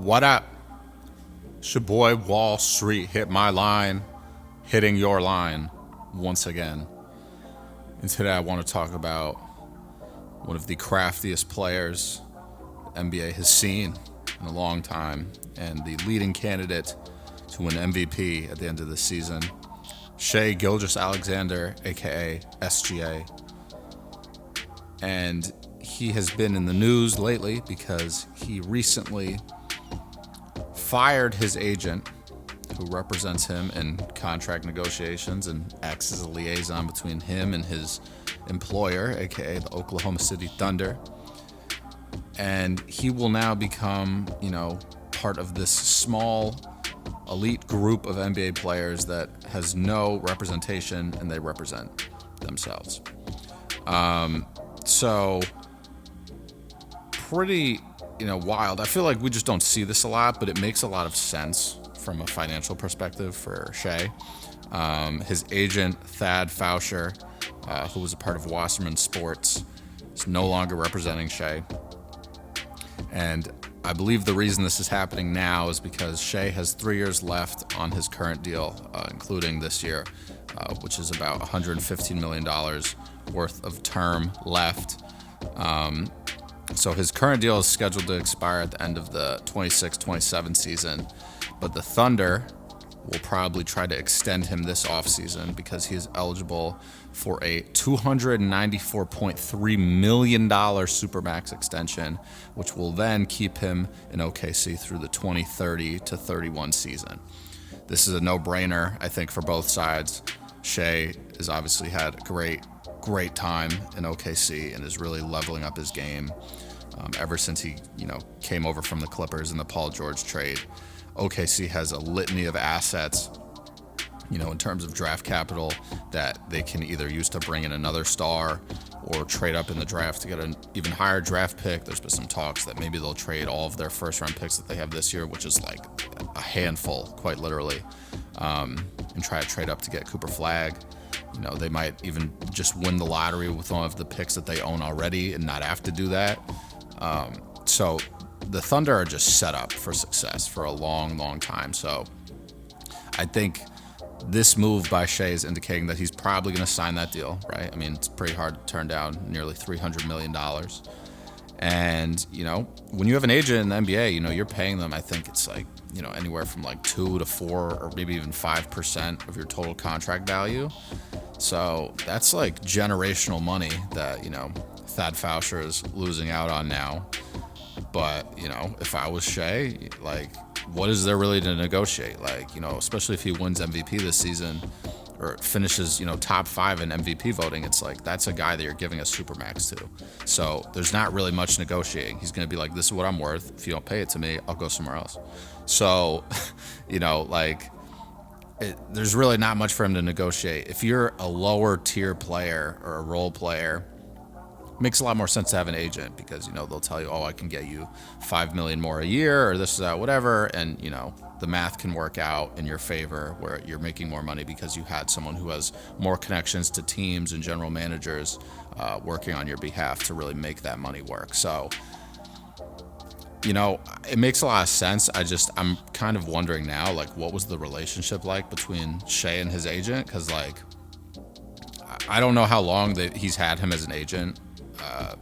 What up? It's your boy Wall Street Hit My Line, hitting your line once again. And today I want to talk about one of the craftiest players the NBA has seen in a long time, and the leading candidate to win MVP at the end of the season, Shai Gilgeous-Alexander, aka SGA. And he has been in the news lately because he recently fired his agent, who represents him in contract negotiations and acts as a liaison between him and his employer, aka the Oklahoma City Thunder. And he will now become, part of this small elite group of NBA players that has no representation, and they represent themselves. So pretty wild. I feel like we just don't see this a lot, but it makes a lot of sense from a financial perspective for Shai. His agent, Foucher, who was a part of Wasserman Sports, is no longer representing Shai. And I believe the reason this is happening now is because Shai has 3 years left on his current deal, including this year, which is about $115 million worth of term left. So his current deal is scheduled to expire at the end of the 26-27 season, but the Thunder will probably try to extend him this offseason because he is eligible for a $294.3 million Supermax extension, which will then keep him in OKC through the 2030-31 season. This is a no-brainer, I think, for both sides. Shai has obviously had a great time in OKC and is really leveling up his game ever since he, came over from the Clippers in the Paul George trade. OKC has a litany of assets, in terms of draft capital that they can either use to bring in another star or trade up in the draft to get an even higher draft pick. There's been some talks that maybe they'll trade all of their first-round picks that they have this year, which is like a handful, quite literally, and try to trade up to get Cooper Flagg. They might even just win the lottery with one of the picks that they own already and not have to do that. So the Thunder are just set up for success for a long, long time. So I think this move by Shai is indicating that he's probably going to sign that deal, right? I mean, it's pretty hard to turn down nearly $300 million. And, when you have an agent in the NBA, you're paying them, I think it's like, anywhere from like 2 to 4 or maybe even 5% of your total contract value. So that's like generational money that, Foucher is losing out on now. But, if I was Shai, what is there really to negotiate? Especially if he wins MVP this season or finishes, top 5 in MVP voting, it's like that's a guy that you're giving a Supermax to. So there's not really much negotiating. He's going to be like, this is what I'm worth. If you don't pay it to me, I'll go somewhere else. So, there's really not much for him to negotiate. If you're a lower tier player or a role player, it makes a lot more sense to have an agent because, they'll tell you, I can get you $5 million more a year or this, that, whatever. And, the math can work out in your favor where you're making more money because you had someone who has more connections to teams and general managers working on your behalf to really make that money work. So, it makes a lot of sense. I'm kind of wondering now, what was the relationship like between Shai and his agent? Because, I don't know how long he's had him as an agent,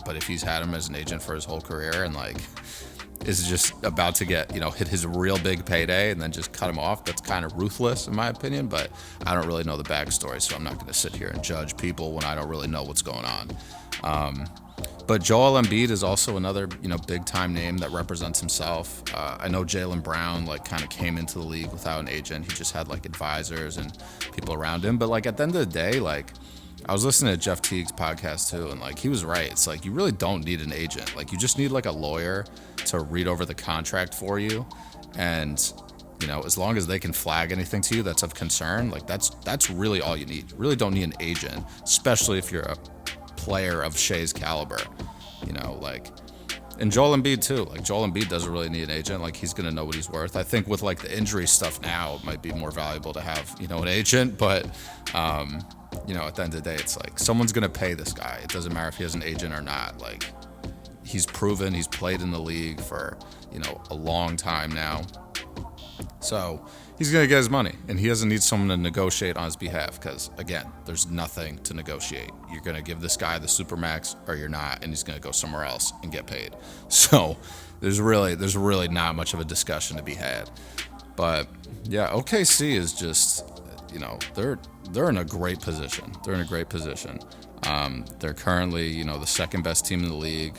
but if he's had him as an agent for his whole career and, is just about to get, hit his real big payday and then just cut him off, that's kind of ruthless in my opinion, but I don't really know the backstory, so I'm not going to sit here and judge people when I don't really know what's going on. But Joel Embiid is also another, big-time name that represents himself. I know Jaylen Brown, kind of came into the league without an agent. He just had, advisors and people around him. But, at the end of the day, I was listening to Jeff Teague's podcast, too, and, he was right. It's you really don't need an agent. You just need, a lawyer to read over the contract for you. And, as long as they can flag anything to you that's of concern, that's really all you need. You really don't need an agent, especially if you're a player of Shai's caliber, and Joel Embiid too. Joel Embiid doesn't really need an agent. He's going to know what he's worth. I think with the injury stuff now, it might be more valuable to have, an agent, but, at the end of the day, it's someone's going to pay this guy. It doesn't matter if he has an agent or not. he's proven he's played in the league for, a long time now. So he's going to get his money, and he doesn't need someone to negotiate on his behalf because, again, there's nothing to negotiate. You're going to give this guy the Supermax or you're not, and he's going to go somewhere else and get paid. So there's really not much of a discussion to be had. But, yeah, OKC is just, they're in a great position. They're currently, the second best team in the league,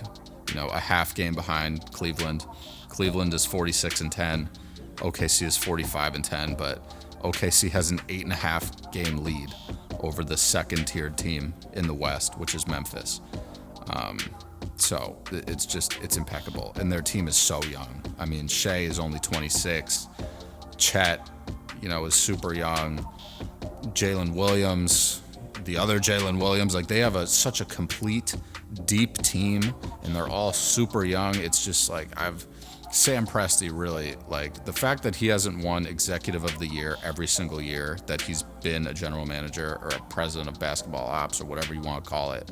a half game behind Cleveland. Cleveland is 46-10. OKC is 45-10, but OKC has an 8.5 game lead over the second tiered team in the West, which is Memphis. So it's impeccable. And their team is so young. I mean, Shai is only 26. Chet, is super young. Jalen Williams, the other Jalen Williams, like they have such a complete, deep team, and they're all super young. It's just like Sam Presti really, like the fact that he hasn't won Executive of the Year every single year that he's been a general manager or a president of basketball ops or whatever you want to call it.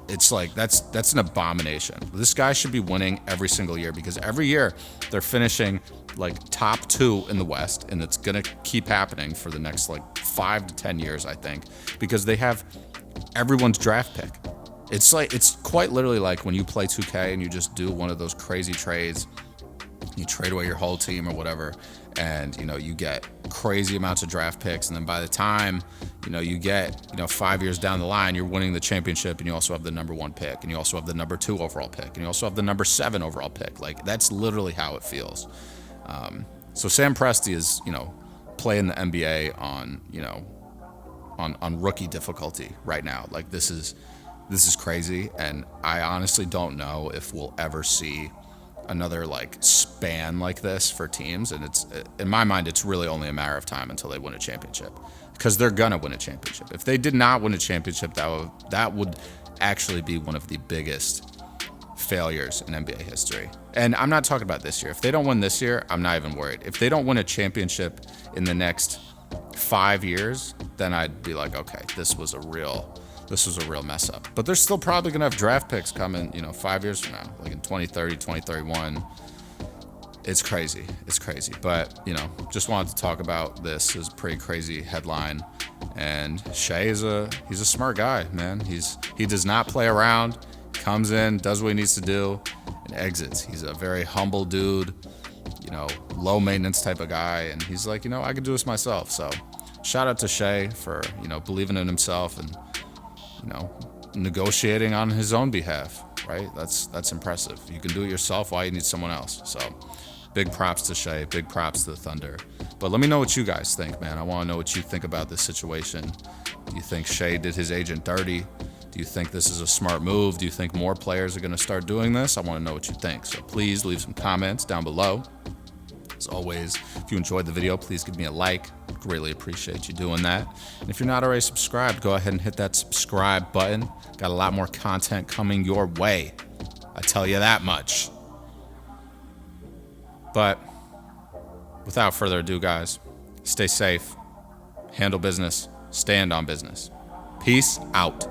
It's like that's an abomination. This guy should be winning every single year because every year they're finishing like top 2 in the West, and it's gonna keep happening for the next like 5 to 10 years, I think, because they have everyone's draft pick. It's quite literally like when you play 2K and you just do one of those crazy trades. You trade away your whole team or whatever, and you get crazy amounts of draft picks, and then by the time you get 5 years down the line, you're winning the championship, and you also have the number 1 pick, and you also have the number 2 overall pick, and you also have the number 7 overall pick. Like that's literally how it feels. So Sam Presti is playing the NBA on rookie difficulty right now. Like this is crazy, and I honestly don't know if we'll ever see another like span like this for teams, and it's in my mind it's really only a matter of time until they win a championship, because they're gonna win a championship. If they did not win a championship, that would actually be one of the biggest failures in NBA history. And I'm not talking about this year. If they don't win this year, I'm not even worried. If they don't win a championship in the next 5 years, then I'd be like, okay, this was a real mess up. But they're still probably going to have draft picks coming, 5 years from now, like in 2030, 2031. It's crazy. But, just wanted to talk about this. It was a pretty crazy headline. And Shai he's a smart guy, man. He does not play around, comes in, does what he needs to do, and exits. He's a very humble dude, low maintenance type of guy. And he's like, I can do this myself. So shout out to Shai for, believing in himself and, negotiating on his own behalf, right? That's impressive. You can do it yourself. Why you need someone else? So big props to Shai, big props to the Thunder. But let me know what you guys think, man. I want to know what you think about this situation. Do you think Shai did his agent dirty? Do you think this is a smart move? Do you think more players are going to start doing this? I want to know what you think. So please leave some comments down below. As always, if you enjoyed the video, please give me a like. Greatly appreciate you doing that. And if you're not already subscribed, go ahead and hit that subscribe button. Got a lot more content coming your way. I tell you that much. But without further ado, guys, stay safe, handle business, stand on business. Peace out.